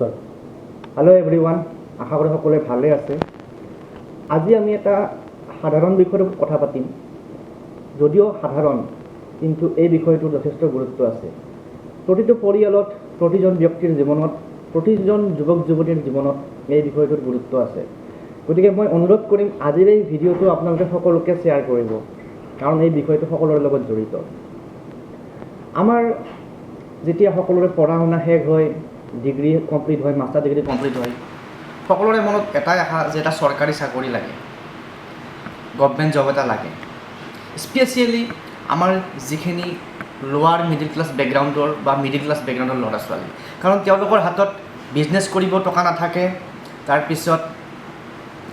নমস্কাৰ। Hello' everyone, আশা কৰোঁ সকলোৱে ভালে আছে। আজি আমি এটা সাধাৰণ বিষয়ৰ ওপৰত কথা পাতিম। যদিও সাধাৰণ, কিন্তু এই বিষয়টোৰ যথেষ্ট গুৰুত্ব আছে। প্ৰতিটো পৰিয়ালত, প্ৰতিজন ব্যক্তিৰ জীৱনত, প্ৰতিজন যুৱক যুৱতীৰ জীৱনত এই বিষয়টোৰ গুৰুত্ব আছে। গতিকে মই অনুৰোধ কৰিম আজিৰ এই ভিডিঅ'টো আপোনালোকে সকলোকে শ্বেয়াৰ কৰিব, কাৰণ এই বিষয়টো সকলোৰে লগত জড়িত। আমাৰ যেতিয়া সকলোৰে পঢ়া শুনা শেষ হয়, ডিগ্ৰী কমপ্লিট হয়, মাষ্টাৰ ডিগ্ৰী কমপ্লিট হয়, সকলোৰে মনত এটাই আশা যে এটা চৰকাৰী চাকৰি লাগে, গভমেণ্ট জব এটা লাগে। স্পেচিয়েলি আমাৰ যিখিনি লোৱাৰ মিডিল ক্লাছ বেকগ্ৰাউণ্ডৰ বা মিডিল ক্লাছ বেকগ্ৰাউণ্ডৰ ল'ৰা ছোৱালী, কাৰণ তেওঁলোকৰ হাতত বিজনেছ কৰিব টকা নাথাকে, তাৰপিছত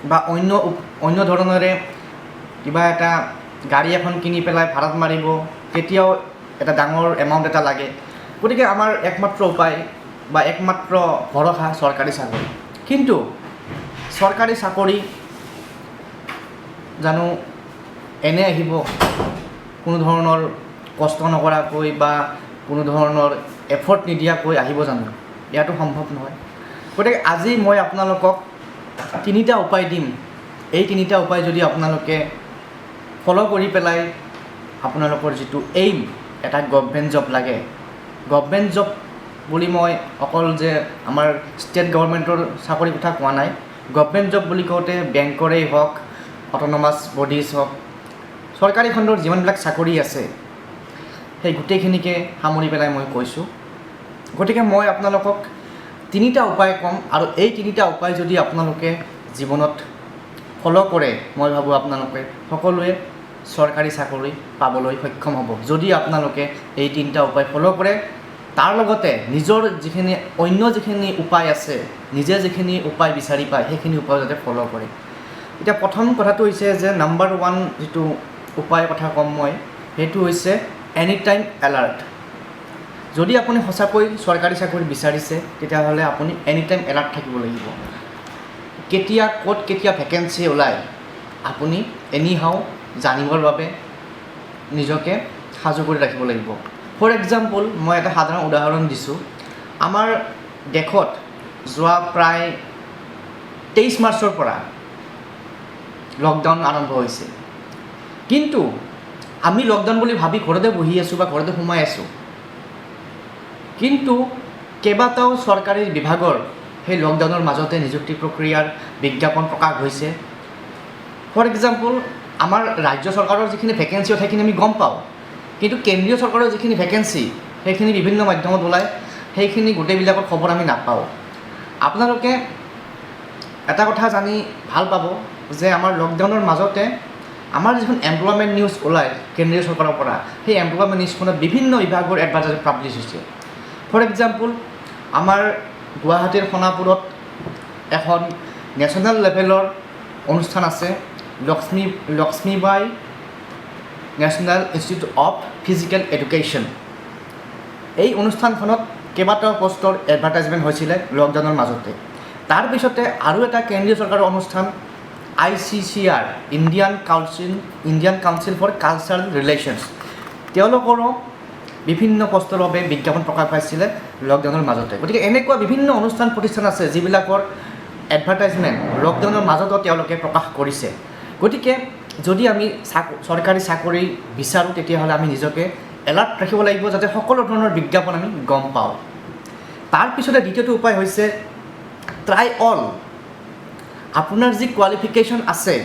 বা অন্য ধৰণেৰে কিবা এটা গাড়ী এখন কিনি পেলাই ভাড়াত মাৰিব, তেতিয়াও এটা ডাঙৰ এমাউণ্ট এটা লাগে। গতিকে আমাৰ একমাত্ৰ উপায় বা একমাত্ৰ ভৰসা চৰকাৰী চাকৰি। কিন্তু চৰকাৰী চাকৰি জানো এনে আহিব, কোনো ধৰণৰ কষ্ট নকৰাকৈ বা কোনো ধৰণৰ এফৰ্ট নিদিয়াকৈ আহিব জানো? ইয়াতো সম্ভৱ নহয়। গতিকে আজি মই আপোনালোকক তিনিটা উপায় দিম। এই তিনিটা উপায় যদি আপোনালোকে ফ'ল' কৰি পেলাই আপোনালোকৰ যিটো এইম, এটা গভমেণ্ট জব লাগে, গভমেণ্ট জব বুলি মই অকল যে আমাৰ ষ্টেট গভৰ্ণমেণ্টৰ চাকৰিৰ কথা কোৱা নাই। গভমেণ্ট জব বুলি কওঁতে বেংকৰেই হওক, অট'নমাছ বডিজ হওক, চৰকাৰী খণ্ডৰ যিমানবিলাক চাকৰি আছে সেই গোটেইখিনিকে সামৰি পেলাই মই কৈছোঁ। গতিকে মই আপোনালোকক তিনিটা উপায় ক'ম, আৰু এই তিনিটা উপায় যদি আপোনালোকে জীৱনত ফ'ল' কৰে, মই ভাবোঁ আপোনালোকে সকলোৱে চৰকাৰী চাকৰি পাবলৈ সক্ষম হ'ব, যদি আপোনালোকে এই তিনিটা উপায় ফ'ল' কৰে। তাৰ লগতে নিজৰ অন্য যিখিনি উপায় আছে, নিজে যিখিনি উপায় বিচাৰি পায়, সেইখিনি উপায় যাতে ফ'ল' কৰে। এতিয়া প্ৰথম কথাটো হৈছে যে নাম্বাৰ 1 যিটো উপায়ৰ কথা ক'ম মই, সেইটো হৈছে এনি টাইম এলাৰ্ট। যদি আপুনি সঁচাকৈ চৰকাৰী চাকৰি বিচাৰিছে, তেতিয়াহ'লে আপুনি এনি টাইম এলাৰ্ট থাকিব লাগিব। কেতিয়া ক'ত কেতিয়া ভেকেঞ্চি ওলায়, আপুনি এনিহাও জানিবৰ বাবে নিজকে সাজু কৰি ৰাখিব লাগিব। ফৰ এক্সাম্পল, মই এটা সাধাৰণ উদাহৰণ দিছোঁ। আমাৰ দেশত যোৱা প্ৰায় 23 মাৰ্চৰ পৰা লকডাউন আৰম্ভ হৈছে, কিন্তু আমি লকডাউন বুলি ভাবি ঘৰতে বহি আছোঁ বা ঘৰতে সোমাই আছোঁ। কিন্তু কেইবাটাও চৰকাৰী বিভাগৰ সেই লকডাউনৰ মাজতে নিযুক্তি প্ৰক্ৰিয়াৰ বিজ্ঞাপন প্ৰকাশ হৈছে। ফৰ এক্সাম্পল, আমাৰ ৰাজ্য চৰকাৰৰ যিখিনি ভেকেঞ্চি সেইখিনি আমি গম পাওঁ, কিন্তু কেন্দ্ৰীয় চৰকাৰৰ যিখিনি ভেকেঞ্চি সেইখিনি বিভিন্ন মাধ্যমত ওলায়, সেইখিনি গোটেইবিলাকৰ খবৰ আমি নাপাওঁ। আপোনালোকে এটা কথা জানি ভাল পাব যে আমাৰ লকডাউনৰ মাজতে আমাৰ যিখন এমপ্লয়মেণ্ট নিউজ ওলায় কেন্দ্ৰীয় চৰকাৰৰ পৰা, সেই এমপ্লয়মেণ্ট নিউজখনত বিভিন্ন বিভাগৰ এডভাৰটাইজ পাব্লিছ হৈছে। ফৰ এক্সাম্পল, আমাৰ গুৱাহাটীৰ সোণাপুৰত এখন নেশ্যনেল লেভেলৰ অনুষ্ঠান আছে, Lakshmibai national institute of physical education. এই অনুষ্ঠানখনত কেইবাটাও পষ্টৰ এডভাৰটাইজমেণ্ট হৈছিলে লকডাউনৰ মাজতে। তাৰপিছতে আৰু এটা কেন্দ্ৰীয় চৰকাৰৰ অনুষ্ঠান, ICCR, Indian council for cultural relations, তেওঁলোকৰো বিভিন্ন পষ্টৰ বাবে বিজ্ঞাপন প্ৰকাশ পাইছিলে লকডাউনৰ মাজতে। গতিকে এনেকুৱা বিভিন্ন অনুষ্ঠান প্ৰতিষ্ঠান আছে যিবিলাকৰ এডভাৰটাইজমেণ্ট লকডাউনৰ মাজতো তেওঁলোকে প্ৰকাশ কৰিছে। গতিকে যদি আমি চৰকাৰী চাকৰি বিচাৰোঁ, তেতিয়াহ'লে আমি নিজকে এলাৰ্ট ৰাখিব লাগিব, যাতে সকলো ধৰণৰ বিজ্ঞাপন আমি গম পাওঁ। তাৰপিছতে দ্বিতীয়টো উপায় হৈছে ট্ৰাই অল। আপোনাৰ যি কোৱালিফিকেশ্যন আছে,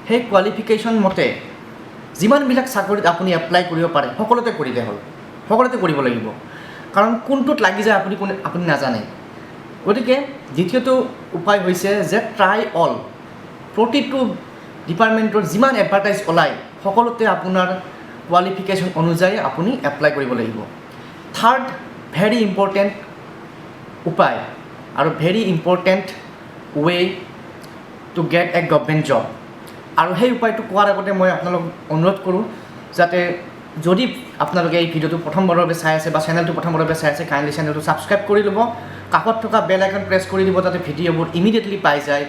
সেই কোৱালিফিকেশ্যন মতে যিমানবিলাক চাকৰিত আপুনি এপ্লাই কৰিব পাৰে সকলোতে কৰিলে হ'ল, সকলোতে কৰিব লাগিব, কাৰণ কোনটোত লাগি যায় আপুনি নাজানে। গতিকে দ্বিতীয়টো উপায় হৈছে যে ট্ৰাই অল। প্ৰতিটো ডিপাৰ্টমেণ্টৰ যিমান এডভাৰটাইজ ওলায় সকলোতে আপোনাৰ কোৱালিফিকেশ্যন অনুযায়ী আপুনি এপ্লাই কৰিব লাগিব। থাৰ্ড ভেৰি ইম্পৰ্টেণ্ট উপায় আৰু very important way to get a government job, আৰু সেই উপায়টো কোৱাৰ আগতে মই আপোনালোকক অনুৰোধ কৰোঁ যাতে যদি আপোনালোকে এই ভিডিঅ'টো প্ৰথমবাৰৰ বাবে চাই আছে বা চেনেলটো প্ৰথমবাৰৰ বাবে চাই আছে, কাইণ্ডলি চেনেলটো ছাবস্ক্ৰাইব কৰি ল'ব, কাষত থকা বেল আইকন প্ৰেছ কৰি দিব, যাতে ভিডিঅ'বোৰ ইমিডিয়েটলি পাই যায়,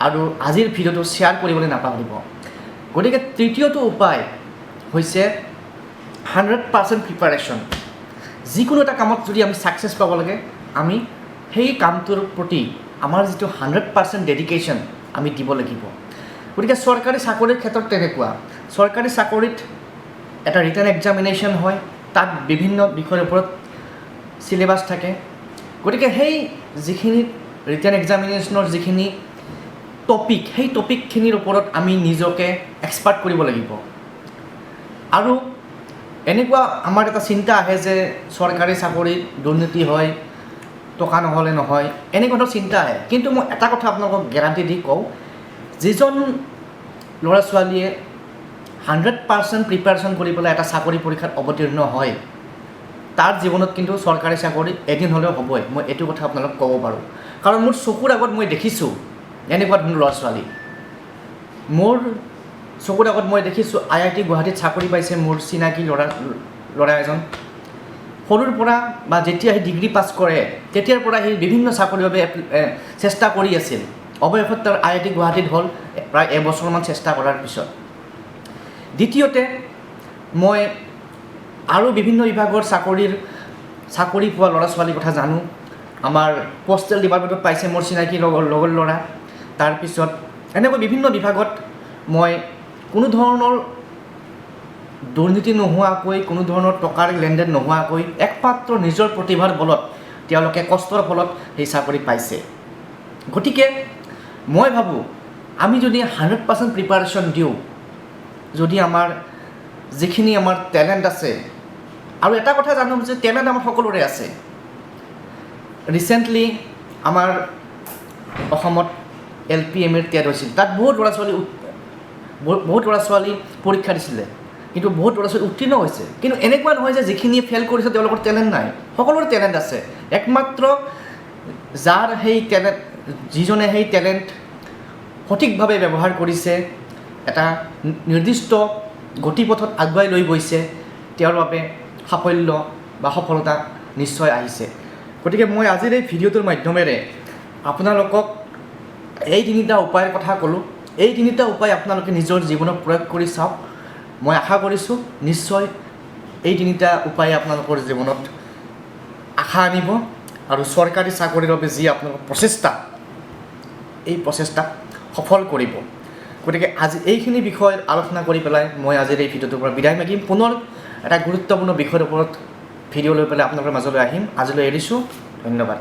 আৰু আজিৰ ভিডিঅ'টো শ্বেয়াৰ কৰিবলৈ নাপাহৰিব। গতিকে তৃতীয়টো উপায় হৈছে 100% প্ৰিপাৰেশ্যন। যিকোনো এটা কামত যদি আমি ছাকচেছ পাব লাগে, আমি সেই কামটোৰ প্ৰতি আমাৰ যিটো 100% ডেডিকেশ্যন আমি দিব লাগিব। গতিকে চৰকাৰী চাকৰিৰ ক্ষেত্ৰত তেনেকুৱা, চৰকাৰী চাকৰিত এটা ৰিটেন এক্সামিনেশ্যন হয়, তাত বিভিন্ন বিষয়ৰ ওপৰত চিলেবাছ থাকে। গতিকে সেই যিখিনি ৰিটেন এক্সামিনেশ্যনৰ যিখিনি টপিক, সেই টপিকখিনিৰ ওপৰত আমি নিজকে এক্সপাৰ্ট কৰিব লাগিব। আৰু এনেকুৱা আমাৰ এটা চিন্তা আহে যে চৰকাৰী চাকৰিত দুৰ্নীতি হয়, টকা নহ'লে নহয়, এনেকুৱা ধৰণৰ চিন্তা আহে। কিন্তু মই এটা কথা আপোনালোকক গেৰাণ্টি দি কওঁ, যিজন ল'ৰা ছোৱালীয়ে 100% প্ৰিপাৰেশ্যন কৰি পেলাই এটা চাকৰি পৰীক্ষাত অৱতীৰ্ণ হয়, তাৰ জীৱনত কিন্তু চৰকাৰী চাকৰি এদিন হ'লেও হ'বই, মই এইটো কথা আপোনালোকক ক'ব পাৰোঁ। কাৰণ মোৰ চকুৰ আগত মই দেখিছোঁ এনেকুৱা ধৰণৰ ল'ৰা ছোৱালী। মোৰ চকুৰ আগত মই দেখিছোঁ IIT গুৱাহাটীত চাকৰি পাইছে মোৰ চিনাকি ল'ৰা এজন। সৰুৰ পৰা বা যেতিয়া সি ডিগ্ৰী পাছ কৰে তেতিয়াৰ পৰা সি বিভিন্ন চাকৰিৰ বাবে চেষ্টা কৰি আছিল। অৱশেষত তাৰ IIT গুৱাহাটীত হ'ল প্ৰায় এবছৰমান চেষ্টা কৰাৰ পিছত। দ্বিতীয়তে মই আৰু বিভিন্ন বিভাগৰ চাকৰি পোৱা ল'ৰা ছোৱালীৰ কথা জানো। আমাৰ পষ্টেল ডিপাৰ্টমেণ্টত পাইছে মোৰ চিনাকি লগৰ ল'ৰা। তাৰপিছত এনেকৈ বিভিন্ন বিভাগত মই কোনো ধৰণৰ দুৰ্নীতি নোহোৱাকৈ, কোনো ধৰণৰ টকাৰ লেনদেন নোহোৱাকৈ একমাত্ৰ নিজৰ প্ৰতিভাৰ বলত তেওঁলোকে কষ্টৰ ফলত সেই চাকৰি পাইছে। গতিকে মই ভাবোঁ আমি যদি 100% প্ৰিপাৰেশ্যন দিওঁ, যদি আমাৰ যিখিনি আমাৰ টেলেণ্ট আছে, আৰু এটা কথা জানো যে টেলেণ্ট আমাৰ সকলোৰে আছে। ৰিচেণ্টলি আমাৰ অসমত LPMৰ টেট হৈছিল, তাত বহুত ল'ৰা ছোৱালী পৰীক্ষা দিছিলে, কিন্তু বহুত ল'ৰা ছোৱালী উত্তীৰ্ণ হৈছে। কিন্তু এনেকুৱা নহয় যে যিখিনিয়ে ফেইল কৰিছে তেওঁলোকৰ টেলেণ্ট নাই, সকলোৰে টেলেণ্ট আছে। একমাত্ৰ যাৰ সেই টেলেণ্ট, যিজনে সেই টেলেণ্ট সঠিকভাৱে ব্যৱহাৰ কৰিছে, এটা নিৰ্দিষ্ট গতিপথত আগুৱাই লৈ গৈছে, তেওঁৰ বাবে সাফল্য বা সফলতা নিশ্চয় আহিছে। গতিকে মই আজিৰ এই ভিডিঅ'টোৰ মাধ্যমেৰে আপোনালোকক এই তিনিটা উপায়ৰ কথা ক'লোঁ। এই তিনিটা উপায় আপোনালোকে নিজৰ জীৱনত প্ৰয়োগ কৰি চাওক। মই আশা কৰিছোঁ নিশ্চয় এই তিনিটা উপায়ে আপোনালোকৰ জীৱনত আশা আনিব আৰু চৰকাৰী চাকৰিৰ বাবে যি আপোনালোকৰ প্ৰচেষ্টা, এই প্ৰচেষ্টা সফল কৰিব। গতিকে আজি এইখিনি বিষয়ত আলোচনা কৰি পেলাই মই আজিৰ এই ভিডিঅ'টোৰ পৰা বিদায় মাগিম। পুনৰ এটা গুৰুত্বপূৰ্ণ বিষয়ৰ ওপৰত ভিডিঅ' লৈ পেলাই আপোনালোকৰ মাজলৈ আহিম। আজিলৈ এৰিছোঁ, ধন্যবাদ।